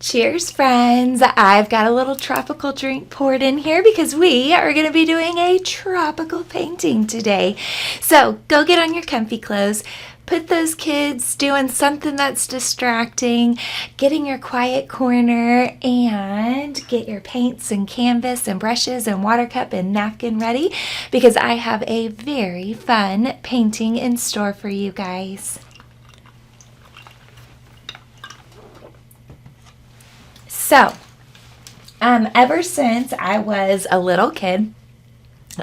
Cheers, friends. I've got a little tropical drink poured in here because we are going to be doing a tropical painting today. So go get on your comfy clothes, put those kids doing something that's distracting, get in your quiet corner, and get your paints and canvas and brushes and water cup and napkin ready because I have a very fun painting in store for you guys. So, ever since I was a little kid,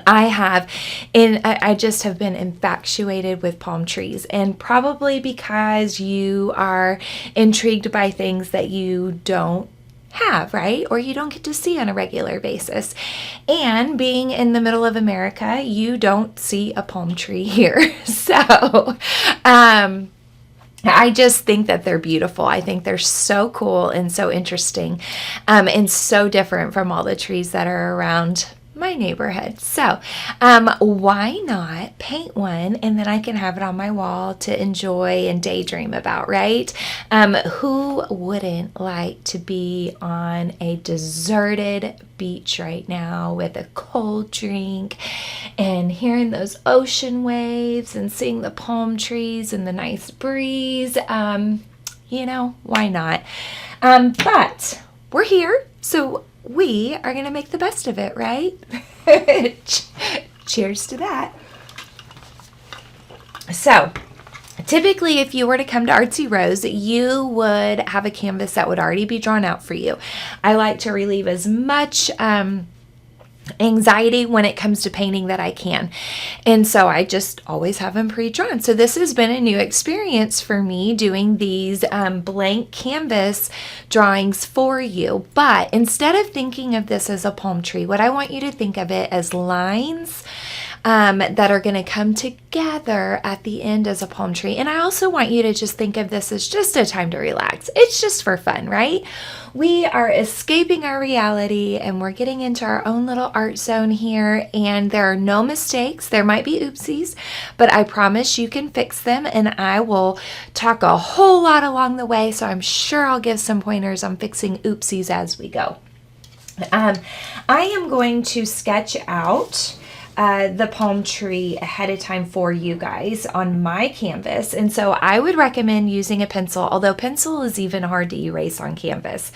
I just have been infatuated with palm trees, and probably because you are intrigued by things that you don't have, right? Or you don't get to see on a regular basis. And being in the middle of America, you don't see a palm tree here. So, I just think that they're beautiful. I think they're so cool and so interesting, and so different from all the trees that are around my neighborhood. So why not paint one and then I can have it on my wall to enjoy and daydream about, right? Who wouldn't like to be on a deserted beach right now with a cold drink and hearing those ocean waves and seeing the palm trees and the nice breeze? You know, why not? But we're here, so we are going to make the best of it, right? Cheers to that. So, typically, if you were to come to Artsy Rose, you would have a canvas that would already be drawn out for you. I like to relieve as much anxiety when it comes to painting that I can. And so I just always have them pre-drawn. So this has been a new experience for me doing these blank canvas drawings for you. But instead of thinking of this as a palm tree, what I want you to think of it as lines that are going to come together at the end as a palm tree. And I also want you to just think of this as just a time to relax. It's just for fun, right? We are escaping our reality and we're getting into our own little art zone here, and there are no mistakes. There might be oopsies, but I promise you can fix them, and I will talk a whole lot along the way, so I'm sure I'll give some pointers on fixing oopsies as we go. I am going to sketch out the palm tree ahead of time for you guys on my canvas, and so I would recommend using a pencil, although pencil is even hard to erase on canvas.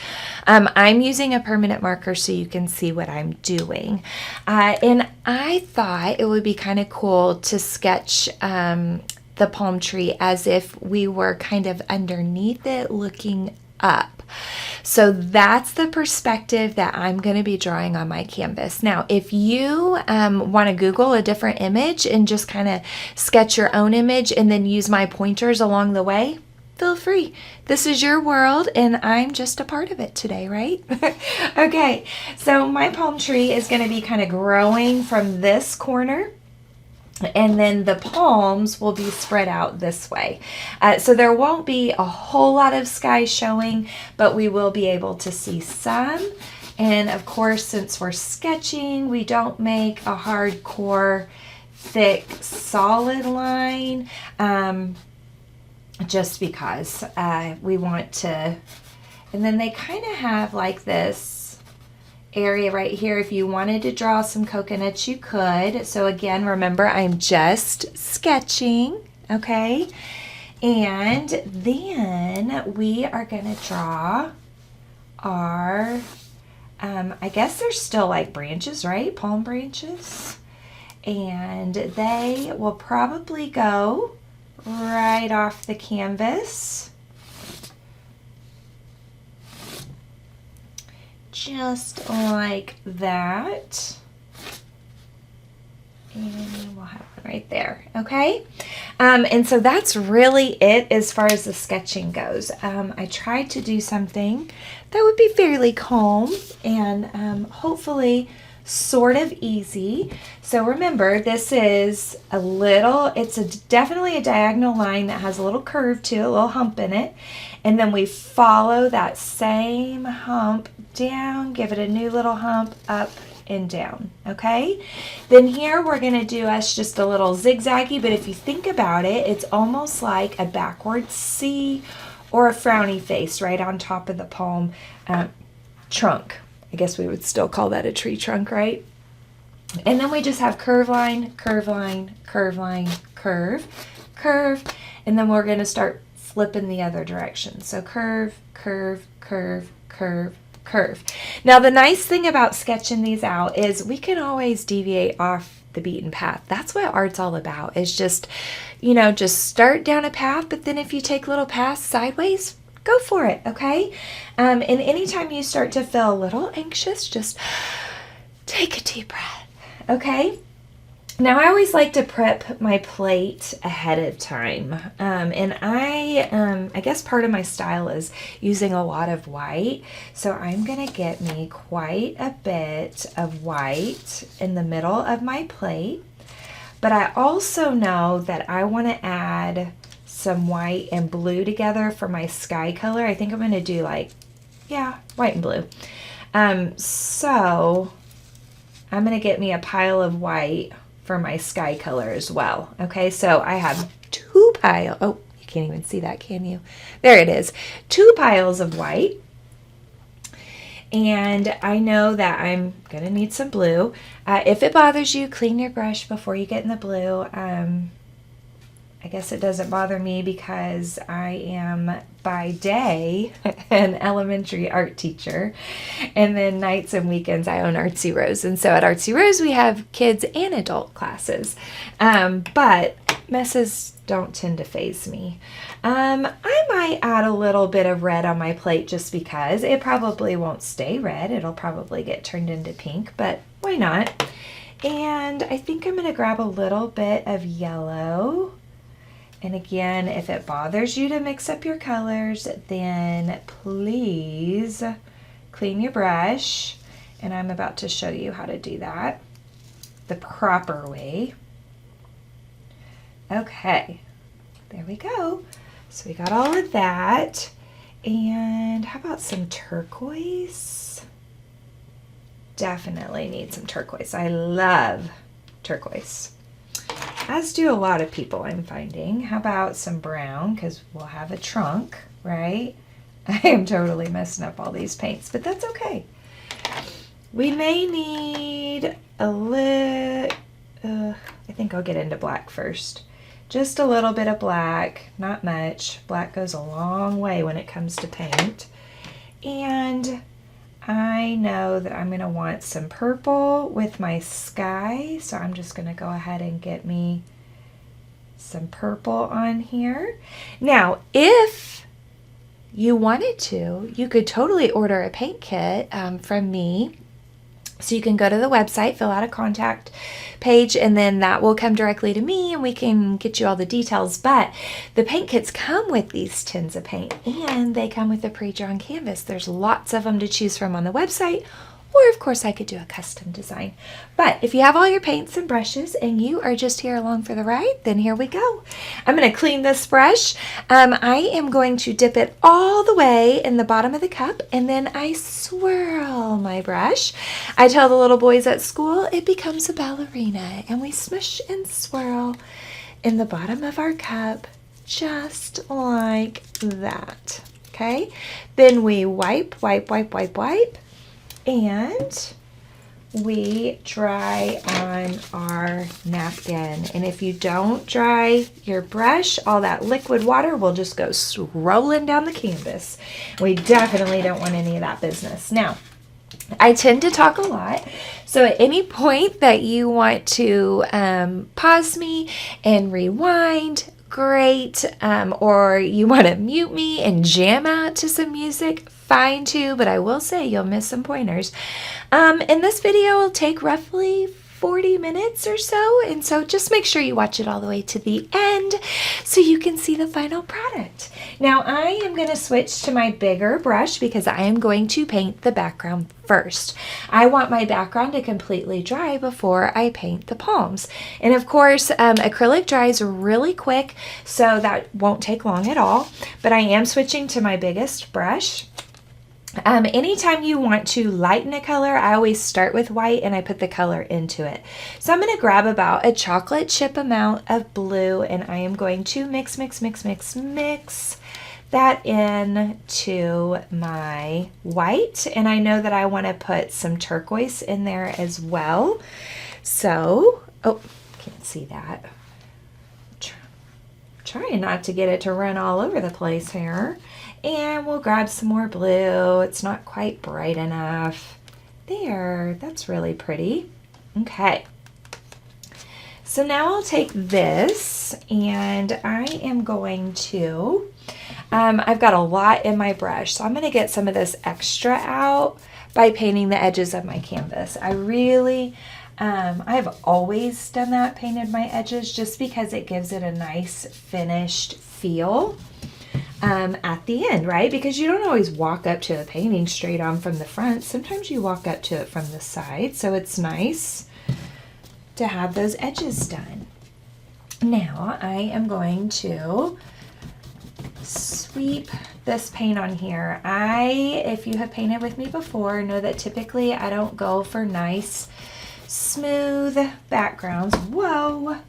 I'm using a permanent marker so you can see what I'm doing, and I thought it would be kind of cool to sketch the palm tree as if we were kind of underneath it looking up. So that's the perspective that I'm going to be drawing on my canvas. Now, if you want to Google a different image and just kind of sketch your own image and then use my pointers along the way, feel free. This is your world and I'm just a part of it today, right? Okay, so my palm tree is going to be kind of growing from this corner, and then the palms will be spread out this way. So there won't be a whole lot of sky showing, but we will be able to see some. And of course, since we're sketching, we don't make a hardcore, thick, solid line, just because we want to. And then they kind of have like this area right here. If you wanted to draw some coconuts, you could. So again, remember, I'm just sketching, okay? And then we are going to draw our, I guess they're still like branches, right? Palm branches. And they will probably go right off the canvas. Just like that. And we'll have one right there, okay? And so that's really it as far as the sketching goes. I tried to do something that would be fairly calm and hopefully sort of easy. So remember, this is definitely a diagonal line that has a little curve to it, a little hump in it. And then we follow that same hump down, give it a new little hump, up and down, okay? Then here we're going to do us just a little zigzaggy, but if you think about it, it's almost like a backwards C or a frowny face right on top of the palm trunk. I guess we would still call that a tree trunk, right? And then we just have curve line, curve line, curve line, curve, curve, and then we're going to start flipping the other direction. So curve, curve, curve, curve, curve. Now the nice thing about sketching these out is we can always deviate off the beaten path. That's what art's all about, is just, you know, just start down a path, but then if you take little paths sideways, go for it, okay? And anytime you start to feel a little anxious, just take a deep breath. Okay, now I always like to prep my plate ahead of time, and I guess part of my style is using a lot of white, so I'm gonna get me quite a bit of white in the middle of my plate, but I also know that I want to add some white and blue together for my sky color. I think I'm gonna do like, yeah, white and blue. So I'm going to get me a pile of white for my sky color as well. Okay, so I have 2 piles. Oh, you can't even see that, can you? There it is. 2 piles of white. And I know that I'm going to need some blue. If it bothers you, clean your brush before you get in the blue. I guess it doesn't bother me because I am by day an elementary art teacher, and then nights and weekends I own Artsy Rose. And so at Artsy Rose we have kids and adult classes, but messes don't tend to faze me. I might add a little bit of red on my plate just because it probably won't stay red. It'll probably get turned into pink, but why not? And I think I'm going to grab a little bit of yellow. And again, if it bothers you to mix up your colors, then please clean your brush. And I'm about to show you how to do that the proper way. Okay, there we go. So we got all of that. And how about some turquoise? Definitely need some turquoise. I love turquoise, as do a lot of people, I'm finding. How about some brown, because we'll have a trunk, right? I am totally messing up all these paints, but that's okay. We may need a little, I think I'll get into black first. Just a little bit of black, not much. Black goes a long way when it comes to paint. And I know that I'm going to want some purple with my sky, so I'm just going to go ahead and get me some purple on here. Now, if you wanted to, you could totally order a paint kit from me. So you can go to the website, fill out a contact page, and then that will come directly to me and we can get you all the details. But the paint kits come with these tins of paint and they come with a pre-drawn canvas. There's lots of them to choose from on the website, or of course I could do a custom design. But if you have all your paints and brushes and you are just here along for the ride, then here we go. I'm going to clean this brush. I am going to dip it all the way in the bottom of the cup, and then I swirl my brush. I tell the little boys at school it becomes a ballerina, and we smush and swirl in the bottom of our cup just like that. Okay, then we wipe, wipe, wipe, wipe, wipe, and we dry on our napkin. And if you don't dry your brush, all that liquid water will just go rolling down the canvas. We definitely don't want any of that business. Now, I tend to talk a lot, so at any point that you want to pause me and rewind, great, or you want to mute me and jam out to some music, fine too, but I will say you'll miss some pointers. And this video will take roughly 40 minutes or so, and so just make sure you watch it all the way to the end so you can see the final product. Now I am going to switch to my bigger brush because I am going to paint the background first. I want my background to completely dry before I paint the palms. And of course, acrylic dries really quick, so that won't take long at all, but I am switching to my biggest brush. Anytime you want to lighten a color, I always start with white and I put the color into it. So I'm going to grab about a chocolate chip amount of blue, and I am going to mix, mix, mix, mix, mix that in to my white, and I know that I want to put some turquoise in there as well. So, oh, can't see that. Trying not to get it to run all over the place here. And we'll grab some more blue. It's not quite bright enough. There, that's really pretty. Okay. So now I'll take this and I am going to, I've got a lot in my brush, so I'm going to get some of this extra out by painting the edges of my canvas. I've always done that, painted my edges, just because it gives it a nice finished feel at the end, right? Because you don't always walk up to a painting straight on from the front. Sometimes you walk up to it from the side, so it's nice to have those edges done. Now I am going to sweep this paint on here. If you have painted with me before, know that typically I don't go for nice smooth backgrounds. Whoa!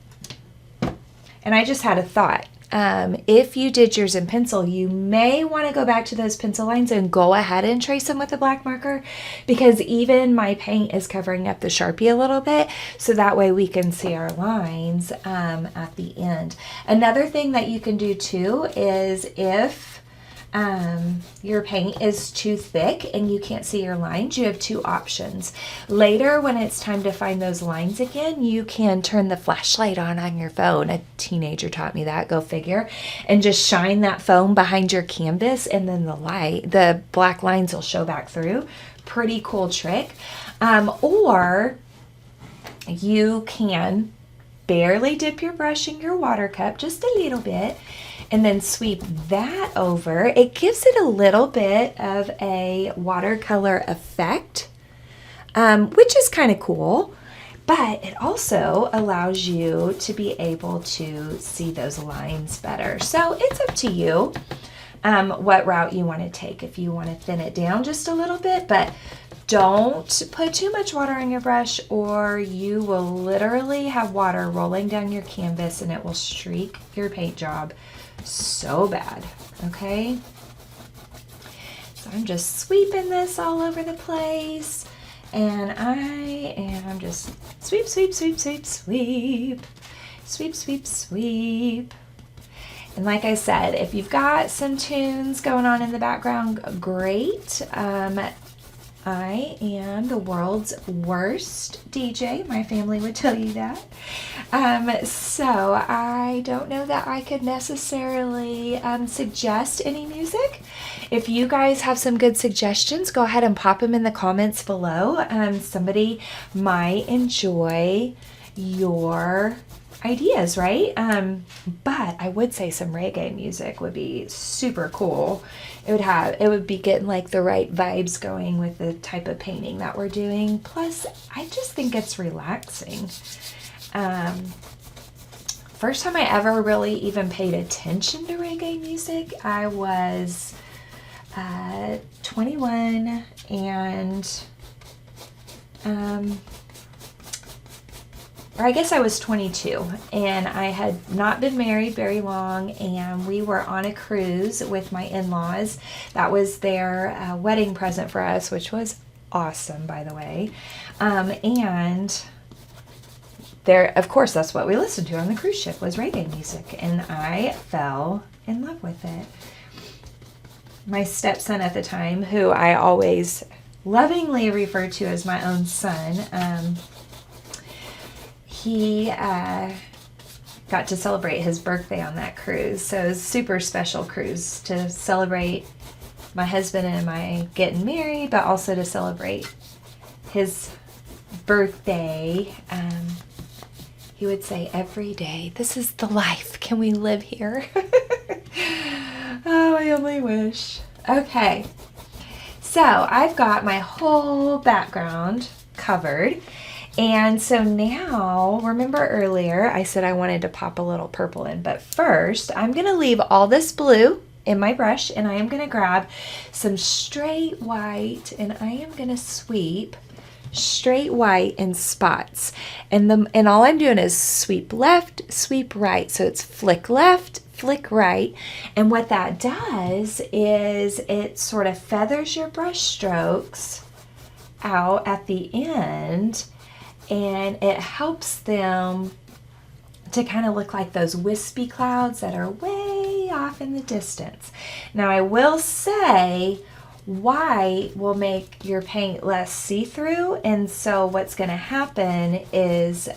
And I just had a thought. If you did yours in pencil, you may want to go back to those pencil lines and go ahead and trace them with a black marker, because even my paint is covering up the Sharpie a little bit, so that way we can see our lines at the end. Another thing that you can do too is if your paint is too thick and you can't see your lines, you have two options. Later, when it's time to find those lines again, you can turn the flashlight on your phone. A teenager taught me that, go figure, and just shine that foam behind your canvas, and then the black lines will show back through. Pretty cool trick. Or you can barely dip your brush in your water cup, just a little bit, and then sweep that over. It gives it a little bit of a watercolor effect, which is kind of cool, but it also allows you to be able to see those lines better. So it's up to you what route you want to take. If you want to thin it down just a little bit, but don't put too much water on your brush, or you will literally have water rolling down your canvas and it will streak your paint job so bad. Okay, so I'm just sweeping this all over the place, and I am just sweep, sweep, sweep, sweep, sweep, sweep, sweep, sweep. And like I said, if you've got some tunes going on in the background, great. I am the world's worst DJ. My family would tell you that. So I don't know that I could necessarily suggest any music. If you guys have some good suggestions, go ahead and pop them in the comments below. Somebody might enjoy your ideas, right? But I would say some reggae music would be super cool. It would be getting like the right vibes going with the type of painting that we're doing. Plus, I just think it's relaxing. First time I ever really even paid attention to reggae music, I was 21, and or I guess I was 22, and I had not been married very long, and we were on a cruise with my in-laws. That was their wedding present for us, which was awesome, by the way. And there, of course, that's what we listened to on the cruise ship, was reggae music, and I fell in love with it. My stepson at the time, who I always lovingly refer to as my own son, he got to celebrate his birthday on that cruise. So it was a super special cruise to celebrate my husband and my getting married, but also to celebrate his birthday. He would say every day, "This is the life. Can we live here?" Oh, I only wish. Okay, so I've got my whole background covered. And so now, remember earlier I said I wanted to pop a little purple in, but first I'm going to leave all this blue in my brush, and I am going to grab some straight white, and I am going to sweep straight white in spots. And all I'm doing is sweep left, sweep right. So it's flick left, flick right. And what that does is it sort of feathers your brush strokes out at the end, and it helps them to kind of look like those wispy clouds that are way off in the distance. Now I will say white will make your paint less see-through, and so what's going to happen is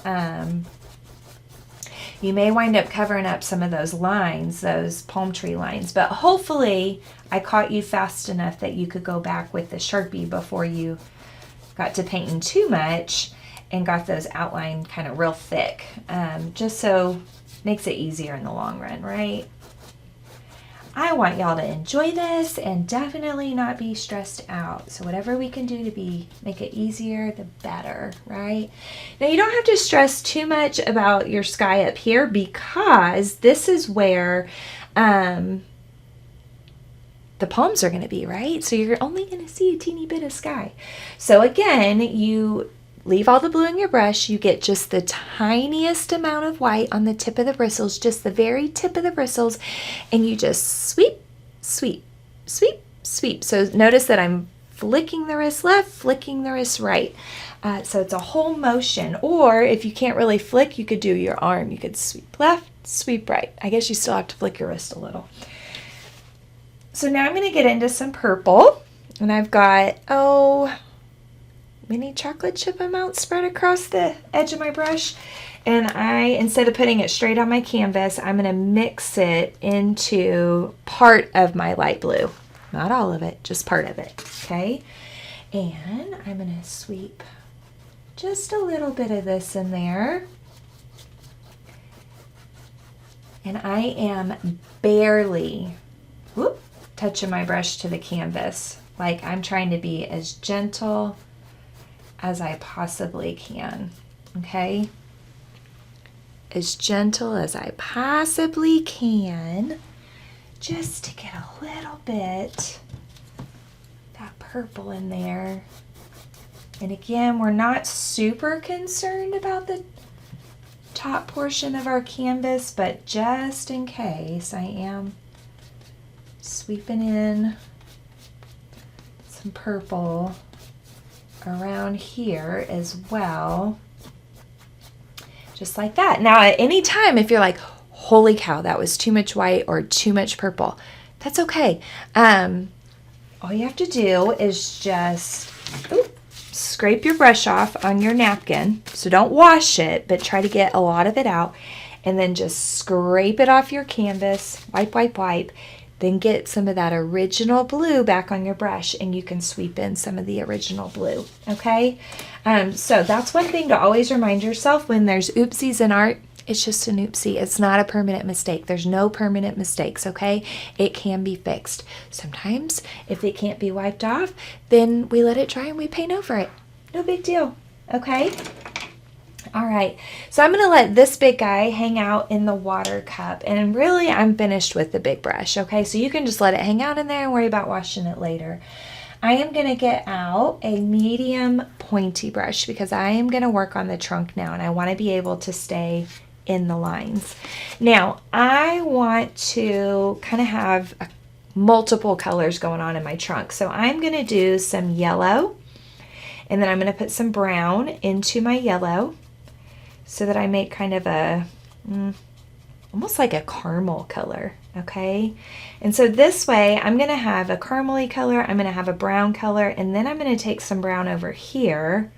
you may wind up covering up some of those lines, those palm tree lines, but hopefully I caught you fast enough that you could go back with the Sharpie before you got to painting too much and got those outlined kind of real thick, just so makes it easier in the long run, right? I want y'all to enjoy this and definitely not be stressed out. So whatever we can do to make it easier, the better, right? Now you don't have to stress too much about your sky up here, because this is where the palms are going to be, right? So you're only going to see a teeny bit of sky. So again, you leave all the blue in your brush, you get just the tiniest amount of white on the tip of the bristles, just the very tip of the bristles, and you just sweep, sweep, sweep, sweep. So notice that I'm flicking the wrist left, flicking the wrist right. So it's a whole motion. Or if you can't really flick, you could do your arm. You could sweep left, sweep right. I guess you still have to flick your wrist a little. So now I'm going to get into some purple, and I've got, mini chocolate chip amount spread across the edge of my brush, and instead of putting it straight on my canvas, I'm going to mix it into part of my light blue. Not all of it, just part of it, okay? And I'm going to sweep just a little bit of this in there. And I am barely touching my brush to the canvas. Like, I'm trying to be as gentle as I possibly can, okay? As gentle as I possibly can, just to get a little bit that purple in there. And again, we're not super concerned about the top portion of our canvas, but just in case, I am sweeping in some purple around here as well, just like that. Now at any time, if you're like, holy cow, that was too much white or too much purple, that's okay. All you have to do is just scrape your brush off on your napkin. So don't wash it, but try to get a lot of it out, and then just scrape it off your canvas, wipe, wipe, wipe. Then get some of that original blue back on your brush, and you can sweep in some of the original blue, okay? So that's one thing to always remind yourself when there's oopsies in art. It's just an oopsie. It's not a permanent mistake. There's no permanent mistakes, okay? It can be fixed. Sometimes, if it can't be wiped off, then we let it dry and we paint over it. No big deal, okay? All right, so I'm going to let this big guy hang out in the water cup, and really I'm finished with the big brush, okay? So you can just let it hang out in there and worry about washing it later. I am going to get out a medium pointy brush because I am going to work on the trunk now, and I want to be able to stay in the lines. Now, I want to kind of have multiple colors going on in my trunk, so I'm going to do some yellow, and then I'm going to put some brown into my yellow, so that I make kind of a, almost like a caramel color, okay? And so this way, I'm gonna have a caramely color, I'm gonna have a brown color, and then I'm gonna take some brown over here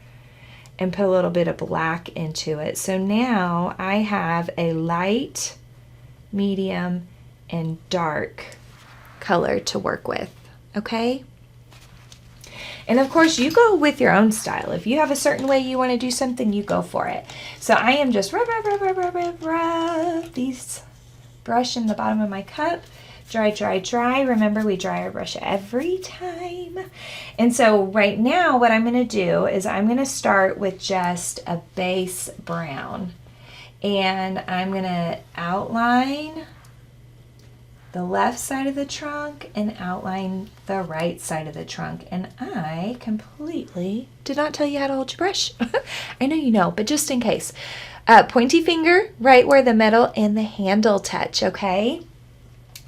and put a little bit of black into it. So now I have a light, medium, and dark color to work with, okay? And of course, you go with your own style. If you have a certain way you want to do something, you go for it. So I am just rub these brush in the bottom of my cup. Dry, dry, dry. Remember, we dry our brush every time. And so right now, what I'm going to do is I'm going to start with just a base brown. And I'm going to outline the left side of the trunk and outline the right side of the trunk. And I completely did not tell you how to hold your brush. I know you know, but just in case. Pointy finger right where the metal and the handle touch, okay?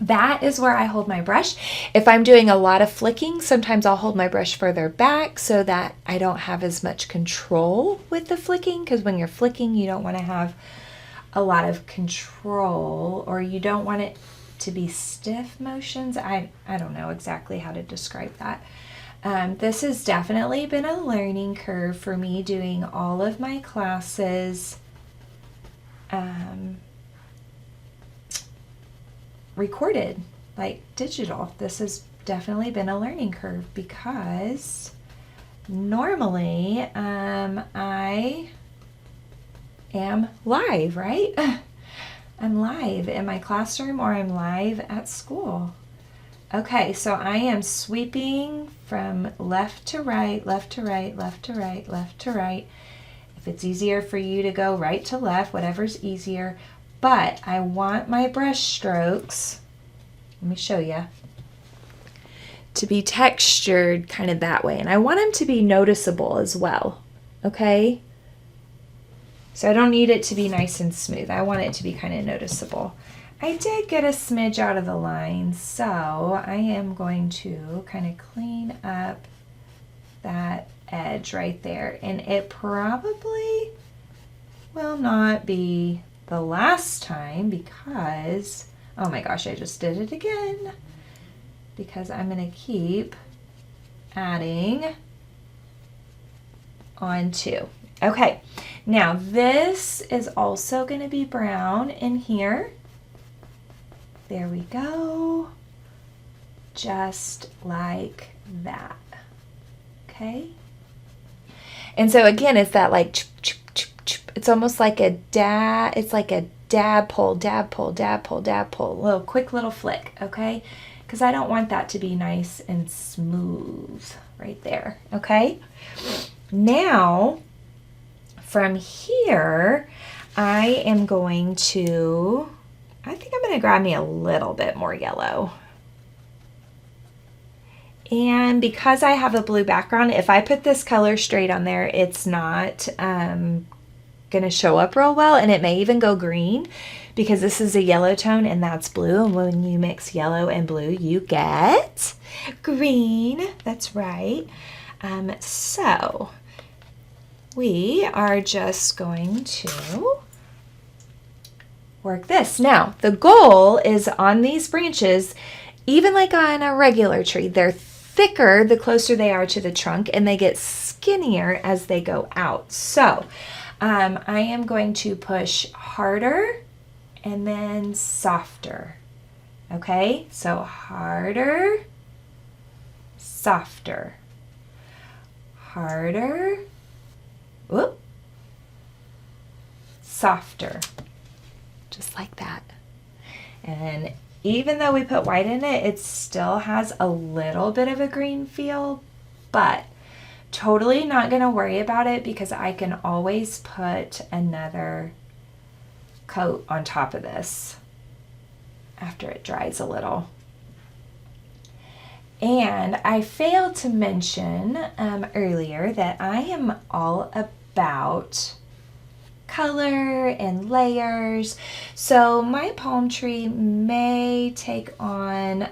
that is where I hold my brush. If I'm doing a lot of flicking, sometimes I'll hold my brush further back so that I don't have as much control with the flicking, because when you're flicking, you don't want to have a lot of control, or you don't want it to be stiff motions. I don't know exactly how to describe that. This has definitely been a learning curve for me doing all of my classes recorded, like digital. This has definitely been a learning curve because normally I am live, right? I'm live in my classroom or I'm live at school. Okay, so I am sweeping from left to right, left to right, left to right, left to right. If it's easier for you to go right to left, whatever's easier. But I want my brush strokes, let me show you, to be textured kind of that way. And I want them to be noticeable as well, okay? So I don't need it to be nice and smooth. I want it to be kind of noticeable. I did get a smidge out of the line, so I am going to kind of clean up that edge right there. And it probably will not be the last time because, oh my gosh, I just did it again, because I'm going to keep adding on to. Okay, now this is also going to be brown in here. There we go, just like that. Okay, and so again, it's that like it's almost like a dab. It's like a dab pull, dab pull, dab pull, dab pull. Little quick little flick. Okay, because I don't want that to be nice and smooth right there. Okay, now from here, I am going to. I think I'm going to grab me a little bit more yellow. And because I have a blue background, if I put this color straight on there, it's not going to show up real well. And it may even go green because this is a yellow tone and that's blue. And when you mix yellow and blue, you get green. That's right. So we are just going to work this. Now, the goal is on these branches, even like on a regular tree, they're thicker the closer they are to the trunk and they get skinnier as they go out. So I am going to push harder and then softer. Okay, so harder, softer, harder, whoop, softer. Just like that. And even though we put white in it, it still has a little bit of a green feel, but totally not going to worry about it because I can always put another coat on top of this after it dries a little. And I failed to mention earlier that I am all about color and layers. So my palm tree may take on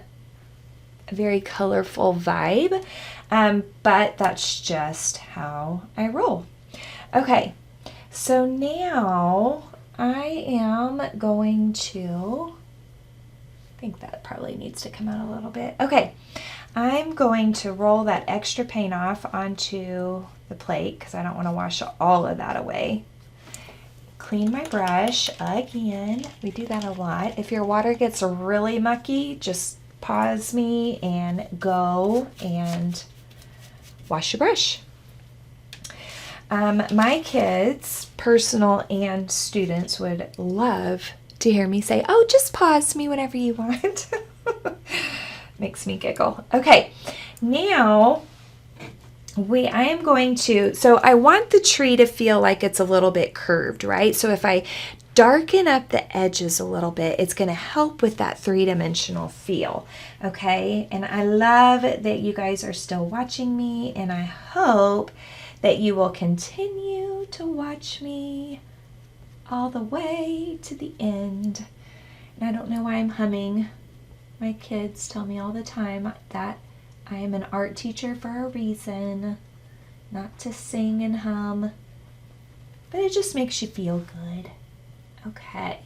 a very colorful vibe, but that's just how I roll. Okay, so now I am going to, I think that probably needs to come out a little bit. Okay, I'm going to roll that extra paint off onto the plate because I don't want to wash all of that away. Clean my brush again. We do that a lot. If your water gets really mucky, just pause me and go and wash your brush. My kids, personal and students, would love to hear me say, oh, just pause me whenever you want. Makes me giggle. Okay, now I am going to, so I want the tree to feel like it's a little bit curved, right? So if I darken up the edges a little bit, it's going to help with that three-dimensional feel, okay? And I love that you guys are still watching me, and I hope that you will continue to watch me all the way to the end. And I don't know why I'm humming. My kids tell me all the time that I am an art teacher for a reason, not to sing and hum, but it just makes you feel good. Okay.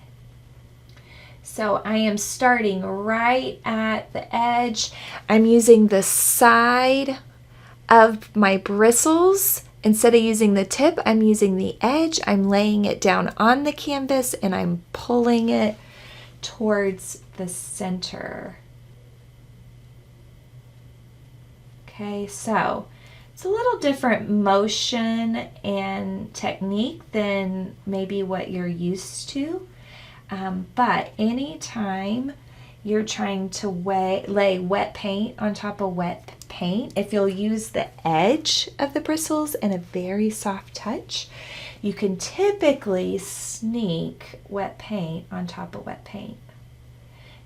So I am starting right at the edge. I'm using the side of my bristles. Instead of using the tip, I'm using the edge. I'm laying it down on the canvas and I'm pulling it towards the center. Okay, so it's a little different motion and technique than maybe what you're used to. But anytime you're trying to lay wet paint on top of wet paint, if you'll use the edge of the bristles and a very soft touch, you can typically sneak wet paint on top of wet paint.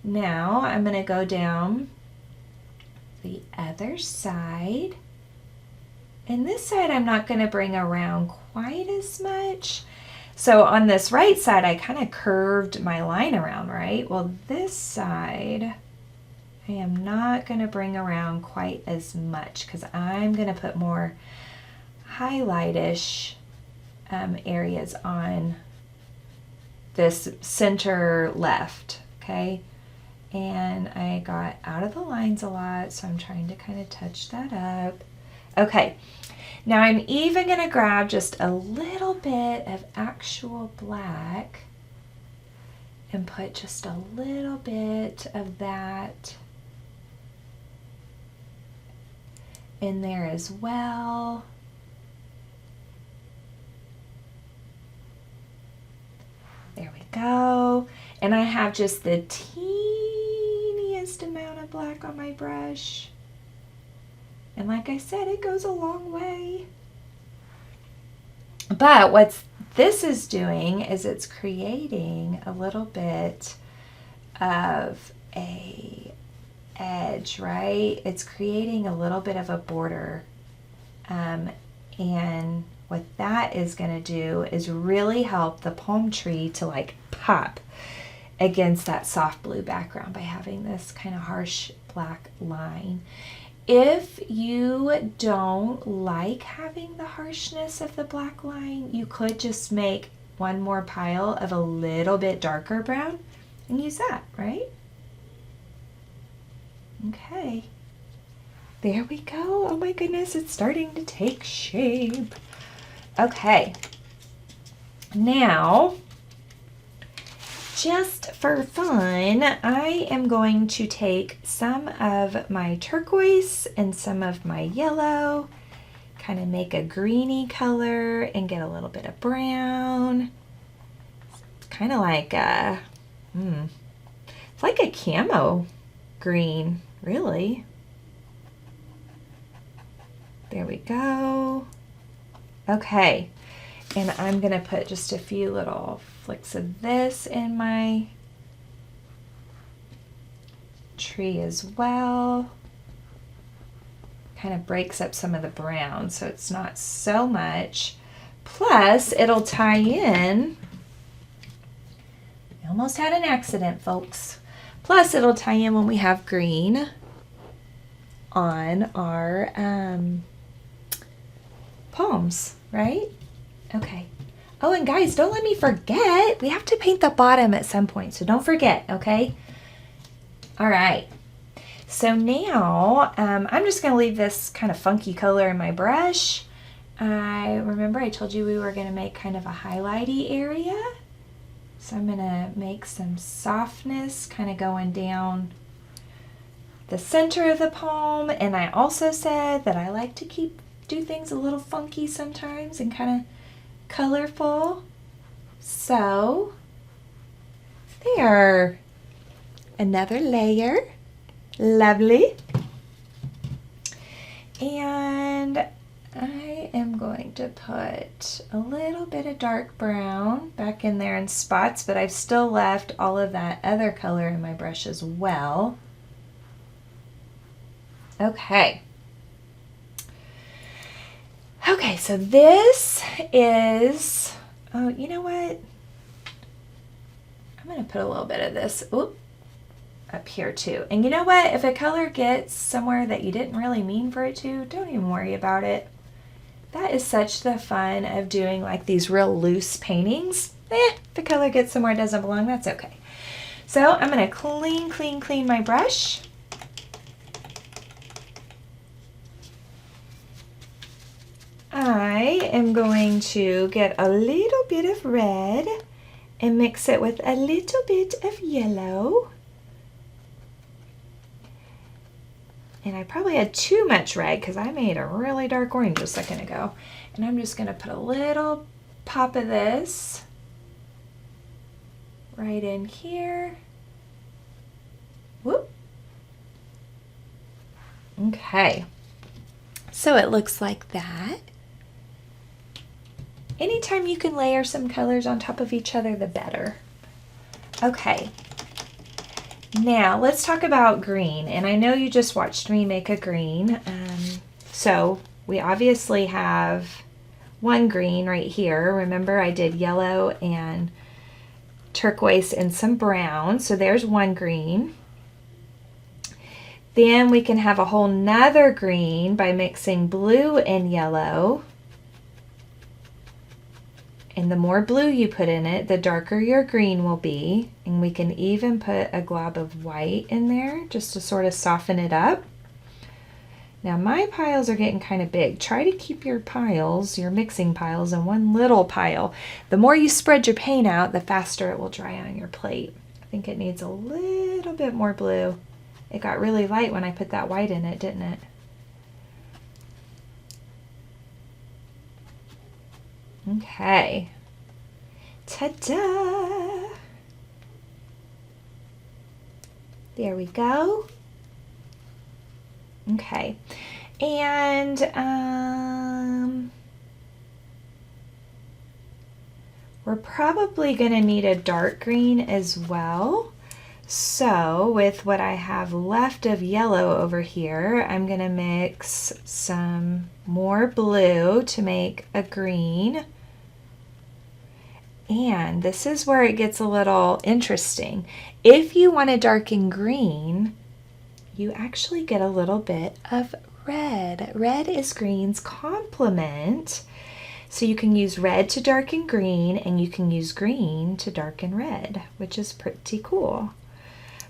Now I'm going to go down the other side. And this side I'm not going to bring around quite as much. So on this right side, I kind of curved my line around, right? Well, this side, I am not going to bring around quite as much because I'm going to put more highlightish areas on this center left, okay? And I got out of the lines a lot, so I'm trying to kind of touch that up. Okay. Now I'm even going to grab just a little bit of actual black and put just a little bit of that in there as well. There we go. And I have just the teeniest amount of black on my brush. And like I said, it goes a long way. But what this is doing is it's creating a little bit of a edge, right? It's creating a little bit of a border. And what that is going to do is really help the palm tree to like pop against that soft blue background by having this kind of harsh black line. If you don't like having the harshness of the black line, you could just make one more pile of a little bit darker brown and use that, right? Okay. There we go. Oh my goodness, it's starting to take shape. Okay. Now, just for fun, I am going to take some of my turquoise and some of my yellow, kind of make a greeny color and get a little bit of brown. It's kind of like a, it's like a camo green, really. There we go. Okay, and I'm gonna put just a few little flicks of this in my tree as well. Kind of breaks up some of the brown so it's not so much. Plus, it'll tie in. I almost had an accident, folks. Plus, it'll tie in when we have green on our palms, right? Okay. Oh, and guys, don't let me forget. We have to paint the bottom at some point, so don't forget, okay? All right. So now I'm just going to leave this kind of funky color in my brush. Remember I told you we were going to make kind of a highlighty area. So I'm going to make some softness kind of going down the center of the palm. And I also said that I like to do things a little funky sometimes and kind of colorful. So there, another layer. Lovely. And I am going to put a little bit of dark brown back in there in spots, but I've still left all of that other color in my brush as well. Okay. Okay, so this is, oh, you know what? I'm going to put a little bit of this. Oop. up here too. And you know what? If a color gets somewhere that you didn't really mean for it to, don't even worry about it. That is such the fun of doing like these real loose paintings. If the color gets somewhere it doesn't belong, that's okay. So I'm going to clean my brush. I am going to get a little bit of red and mix it with a little bit of yellow. And I probably had too much red because I made a really dark orange a second ago. And I'm just going to put a little pop of this right in here. Whoop. Okay. So it looks like that. Anytime you can layer some colors on top of each other, the better. Okay. Now let's talk about green. And I know you just watched me make a green. So we obviously have one green right here. Remember I did yellow and turquoise and some brown. So there's one green. Then we can have a whole nother green by mixing blue and yellow. And the more blue you put in it, the darker your green will be. And we can even put a glob of white in there just to sort of soften it up. Now my piles are getting kind of big. Try to keep your piles, your mixing piles, in one little pile. The more you spread your paint out, the faster it will dry on your plate. I think it needs a little bit more blue. It got really light when I put that white in it, didn't it? Okay. Ta-da! There we go. Okay. And we're probably going to need a dark green as well. So with what I have left of yellow over here, I'm going to mix some more blue to make a green. And this is where it gets a little interesting. If you want to darken green, you actually get a little bit of red. Red is green's complement. So you can use red to darken green, and you can use green to darken red, which is pretty cool.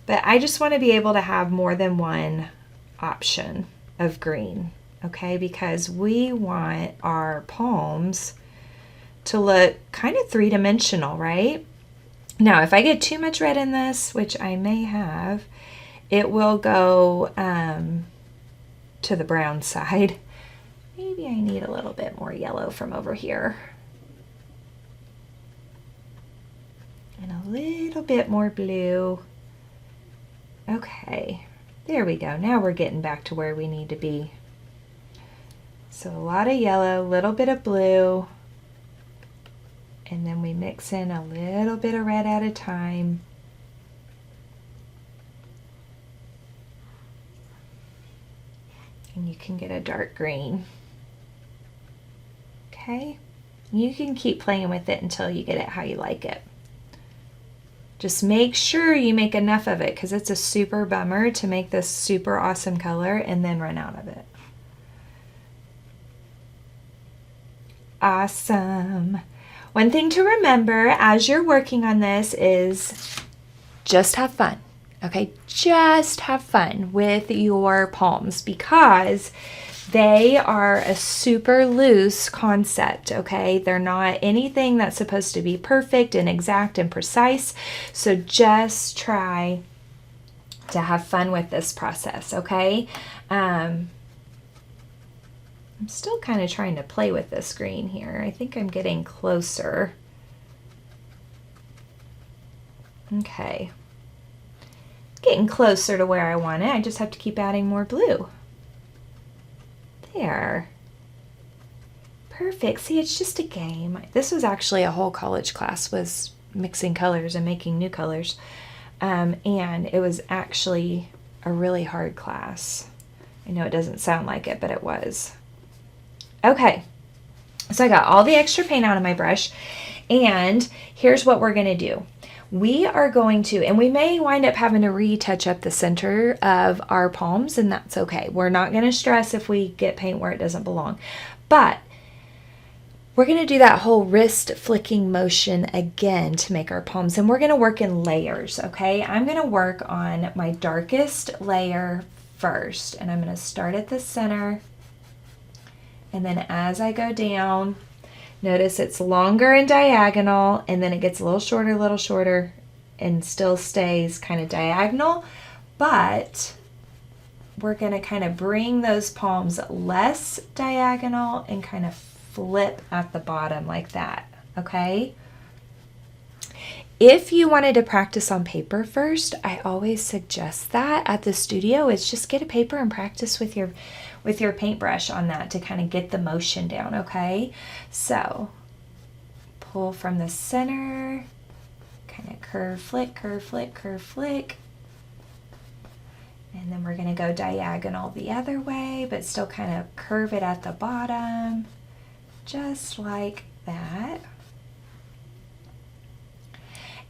But I just want to be able to have more than one option of green, okay? Because we want our palms to look kind of three-dimensional, right? Now, if I get too much red in this, which I may have, it will go to the brown side. Maybe I need a little bit more yellow from over here. And a little bit more blue. Okay, there we go. Now we're getting back to where we need to be. So a lot of yellow, a little bit of blue, and then we mix in a little bit of red at a time. And you can get a dark green. Okay, you can keep playing with it until you get it how you like it. Just make sure you make enough of it, because it's a super bummer to make this super awesome color and then run out of it. Awesome. One thing to remember as you're working on this is just have fun. Okay, just have fun with your palms, because they are a super loose concept, okay? They're not anything that's supposed to be perfect and exact and precise. So just try to have fun with this process, okay? I'm still kind of trying to play with this green here. I think I'm getting closer. Okay. Getting closer to where I want it. I just have to keep adding more blue. There. Perfect. See, it's just a game. This was actually a whole college class, was mixing colors and making new colors. And it was actually a really hard class. I know it doesn't sound like it, but it was. Okay. So I got all the extra paint out of my brush. And here's what we're going to do. we are going to, and we may wind up having to retouch up the center of our palms, and that's okay. We're not going to stress if we get paint where it doesn't belong. But we're going to do that whole wrist flicking motion again to make our palms, and we're going to work in layers, okay? I'm going to work on my darkest layer first, and I'm going to start at the center, and then as I go down, notice it's longer and diagonal, and then it gets a little shorter, and still stays kind of diagonal, but we're going to kind of bring those palms less diagonal and kind of flip at the bottom like that, okay? If you wanted to practice on paper first, I always suggest that at the studio is just get a paper and practice with your paintbrush on that to kind of get the motion down, okay? So pull from the center, kind of curve, flick, curve, flick, curve, flick. And then we're going to go diagonal the other way, but still kind of curve it at the bottom, just like that.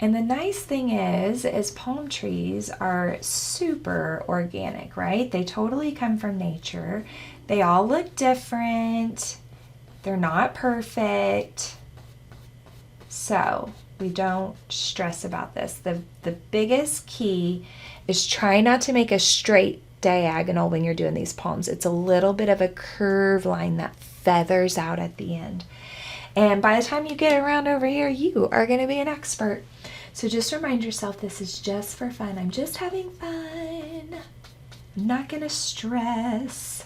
And the nice thing is palm trees are super organic, right? They totally come from nature. They all look different. They're not perfect. So we don't stress about this. The biggest key is try not to make a straight diagonal when you're doing these palms. It's a little bit of a curve line that feathers out at the end. And by the time you get around over here, you are going to be an expert. So just remind yourself this is just for fun. I'm just having fun. I'm not going to stress.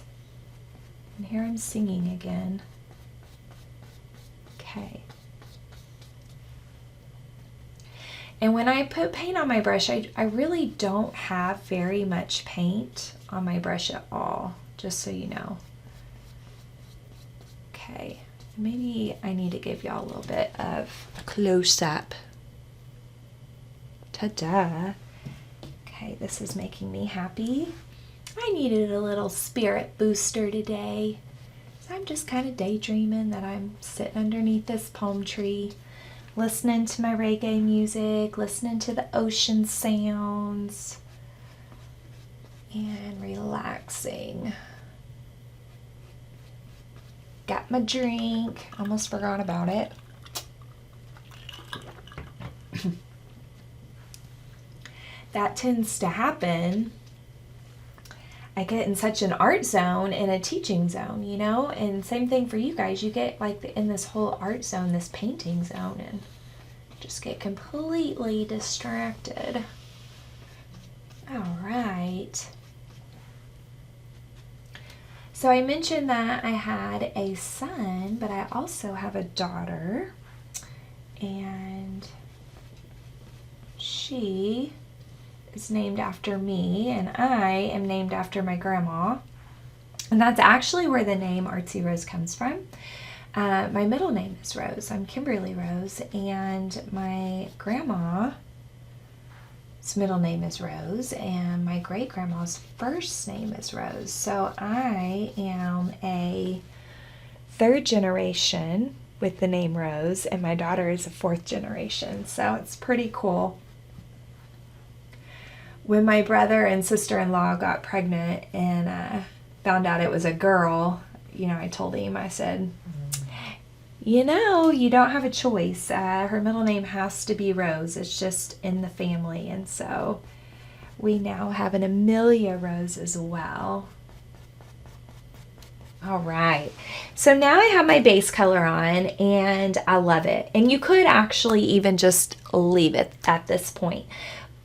And here I'm singing again. Okay. And when I put paint on my brush, I really don't have very much paint on my brush at all, just so you know. Okay, maybe I need to give y'all a little bit of a close-up. Ta-da! Okay, this is making me happy. I needed a little spirit booster today. So I'm just kind of daydreaming that I'm sitting underneath this palm tree, listening to my reggae music, listening to the ocean sounds, and relaxing. Got my drink. Almost forgot about it. That tends to happen. I get in such an art zone and a teaching zone, you know, and same thing for you guys. You get like in this whole art zone, this painting zone, and just get completely distracted. All right. So I mentioned that I had a son, but I also have a daughter, and she is named after me, and I am named after my grandma. And that's actually where the name Artsy Rose comes from. My middle name is Rose. I'm Kimberly Rose, and my grandma's middle name is Rose, and my great-grandma's first name is Rose. So I am a third generation with the name Rose, and my daughter is a fourth generation. So it's pretty cool. When my brother and sister-in-law got pregnant and found out it was a girl, you know, I told him, I said, you know, you don't have a choice. Her middle name has to be Rose. It's just in the family. And so we now have an Amelia Rose as well. All right. So now I have my base color on, and I love it. And you could actually even just leave it at this point.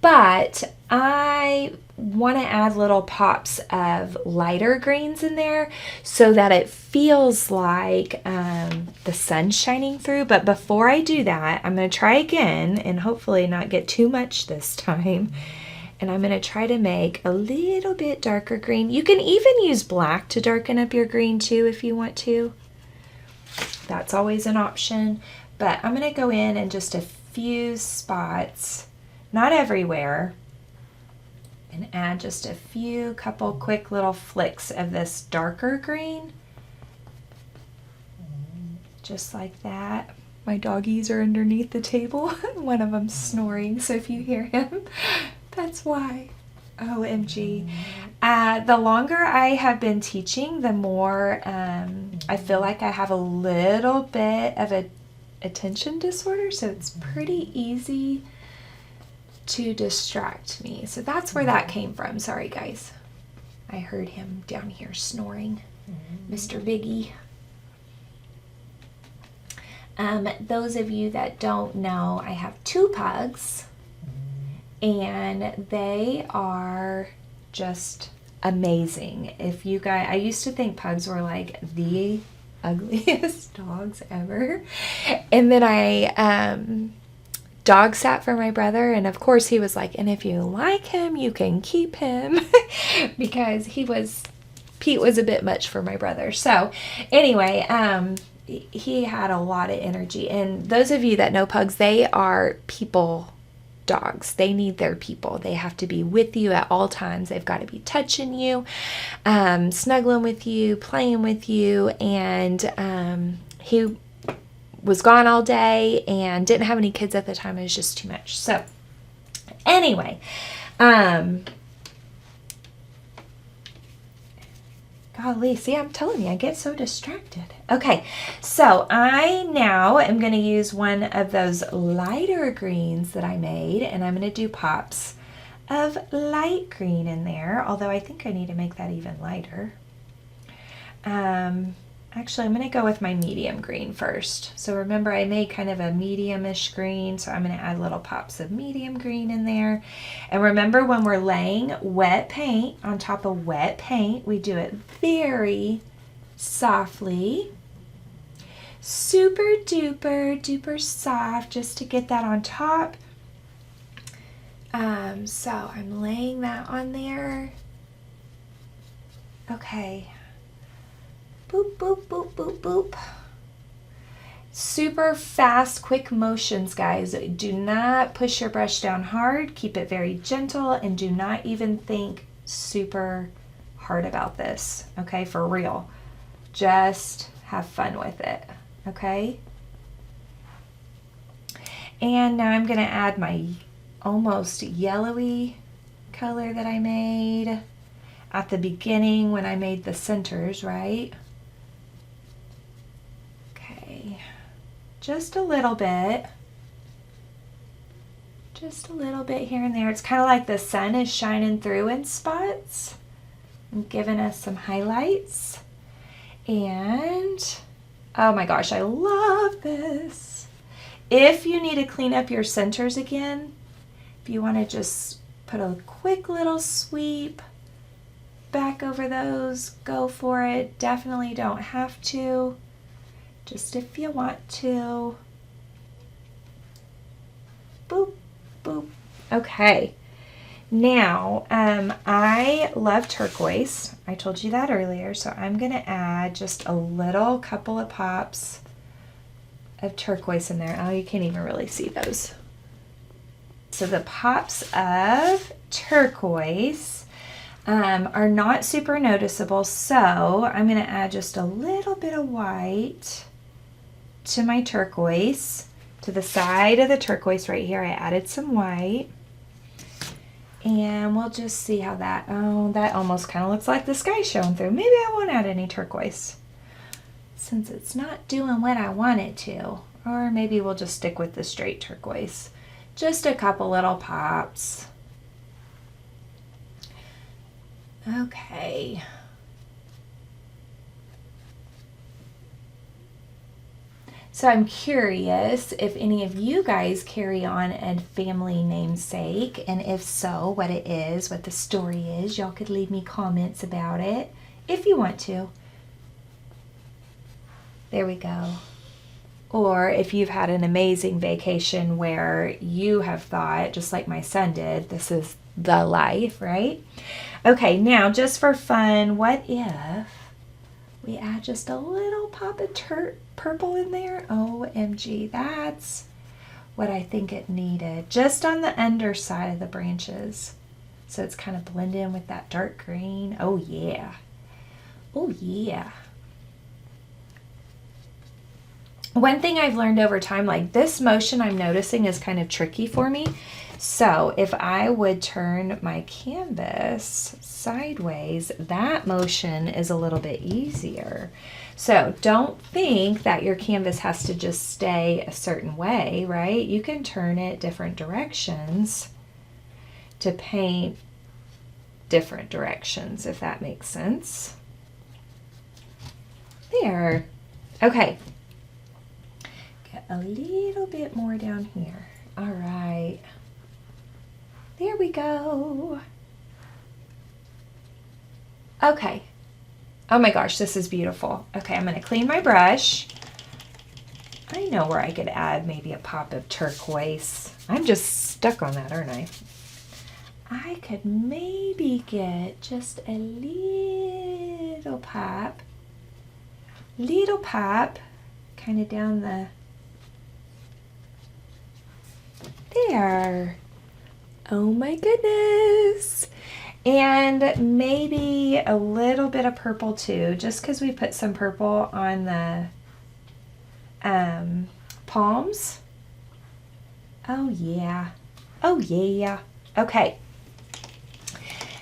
But I want to add little pops of lighter greens in there so that it feels like the sun's shining through. But before I do that, I'm going to try again and hopefully not get too much this time. And I'm going to try to make a little bit darker green. You can even use black to darken up your green too if you want to. That's always an option. But I'm going to go in and just a few spots, not everywhere, and add just a couple quick little flicks of this darker green. Just like that. My doggies are underneath the table. One of them's snoring, so if you hear him, that's why. OMG. The longer I have been teaching, the more I feel like I have a little bit of a attention disorder, so it's pretty easy to distract me. So that's where that came from. Sorry, guys. I heard him down here snoring. Mr. Biggie. Those of you that don't know, I have 2 pugs, and they are just amazing. If you guys, I used to think pugs were like the ugliest dogs ever, and then I dog sat for my brother, and of course he was like, and if you like him, you can keep him, because Pete was a bit much for my brother. So anyway, he had a lot of energy. And those of you that know pugs, they are people dogs. They need their people. They have to be with you at all times. They've got to be touching you, snuggling with you, playing with you. And he was gone all day and didn't have any kids at the time. It was just too much. So anyway, golly, see, I'm telling you, I get so distracted. Okay, so I now am going to use one of those lighter greens that I made, and I'm going to do pops of light green in there, although I think I need to make that even lighter. Actually, I'm going to go with my medium green first. So remember, I made kind of a medium-ish green, so I'm going to add little pops of medium green in there. And remember, when we're laying wet paint on top of wet paint, we do it very softly. Super duper duper soft, just to get that on top. So I'm laying that on there. Okay. Boop, boop, boop, boop, boop. Super fast, quick motions, guys. Do not push your brush down hard. Keep it very gentle, and do not even think super hard about this, okay? For real. Just have fun with it, okay? And now I'm going to add my almost yellowy color that I made at the beginning when I made the centers, right? Just a little bit. Just a little bit here and there. It's kind of like the sun is shining through in spots and giving us some highlights. And, oh my gosh, I love this. If you need to clean up your centers again, if you want to just put a quick little sweep back over those, go for it. Definitely don't have to. Just if you want to. Boop, boop. Okay. Now, I love turquoise. I told you that earlier, so I'm going to add just a little couple of pops of turquoise in there. Oh, you can't even really see those. So the pops of turquoise are not super noticeable, so I'm going to add just a little bit of white to my turquoise. To the side of the turquoise right here, I added some white. And we'll just see how that, oh, that almost kind of looks like the sky showing through. Maybe I won't add any turquoise since it's not doing what I want it to. Or maybe we'll just stick with the straight turquoise. Just a couple little pops. Okay. So I'm curious if any of you guys carry on a family namesake, and if so, what it is, what the story is. Y'all could leave me comments about it if you want to. There we go. Or if you've had an amazing vacation where you have thought, just like my son did, this is the life, right? Okay, now just for fun, what if we add just a little pop of purple in there? OMG, that's what I think it needed. Just on the underside of the branches. So it's kind of blended in with that dark green. Oh yeah. Oh yeah. one thing I've learned over time, like this motion I'm noticing is kind of tricky for me. So if I would turn my canvas sideways, that motion is a little bit easier. So don't think that your canvas has to just stay a certain way, right? You can turn it different directions to paint different directions, if that makes sense. There. Okay. Get a little bit more down here. All right. There we go. Okay. Oh my gosh, this is beautiful. Okay, I'm going to clean my brush. I know where I could add maybe a pop of turquoise. I'm just stuck on that, aren't I? I could maybe get just a little pop, kind of down the, there. Oh my goodness. And maybe a little bit of purple too, just because we put some purple on the palms. Oh yeah. Oh yeah. Okay.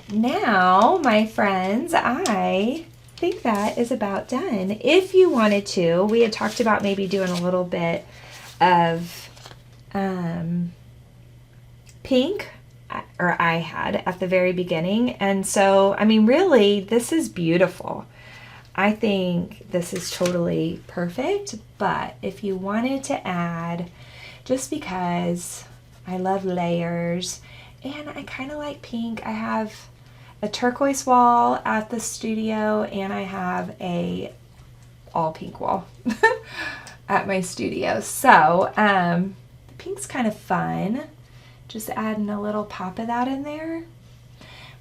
Now, my friends, I think that is about done. If you wanted to, we had talked about maybe doing a little bit of pink, or I had at the very beginning. And so, I mean, really, this is beautiful. I think this is totally perfect, but if you wanted to add, just because I love layers and I kind of like pink, I have a turquoise wall at the studio and I have a all pink wall at my studio. So the pink's kind of fun. Just adding a little pop of that in there.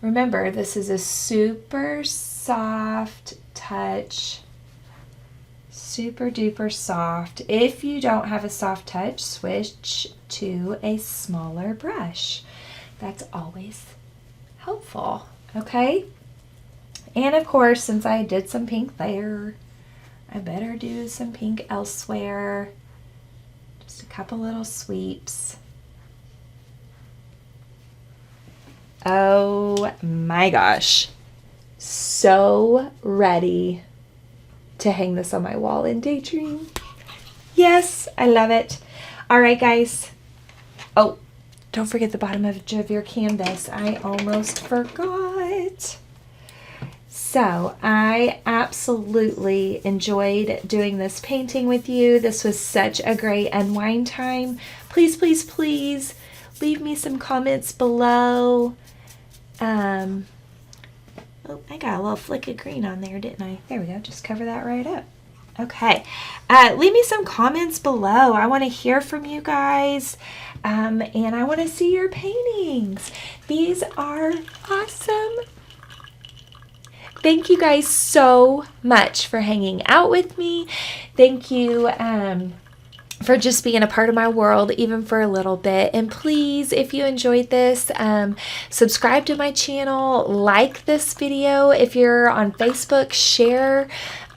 Remember, this is a super soft touch, super duper soft. If you don't have a soft touch, switch to a smaller brush. That's always helpful, okay? And of course, since I did some pink there, I better do some pink elsewhere. Just a couple little sweeps. Oh my gosh, so ready to hang this on my wall and daydream. Yes, I love it. All right, guys. Oh, don't forget the bottom of your canvas. I almost forgot. So I absolutely enjoyed doing this painting with you. This was such a great unwind time. Please, please, please leave me some comments below. Oh, I got a little flick of green on there, didn't I? There we go. Just cover that right up. Okay. Leave me some comments below. I want to hear from you guys. And I want to see your paintings. These are awesome. Thank you guys so much for hanging out with me. Thank you for just being a part of my world, even for a little bit. And please, if you enjoyed this, subscribe to my channel, like this video. If you're on Facebook, share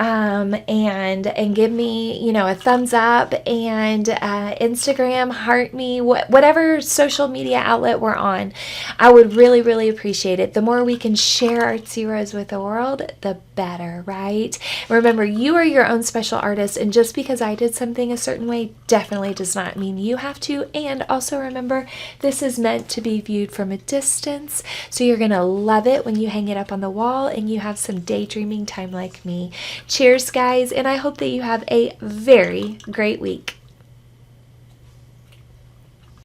and give me, you know, a thumbs up, and Instagram, heart me, whatever social media outlet we're on. I would really, really appreciate it. The more we can share Artsy Rose with the world, the better, right? Remember, you are your own special artist, and just because I did something a certain way definitely does not mean you have to. And also remember, this is meant to be viewed from a distance, so you're gonna love it when you hang it up on the wall and you have some daydreaming time like me. Cheers, guys, and I hope that you have a very great week.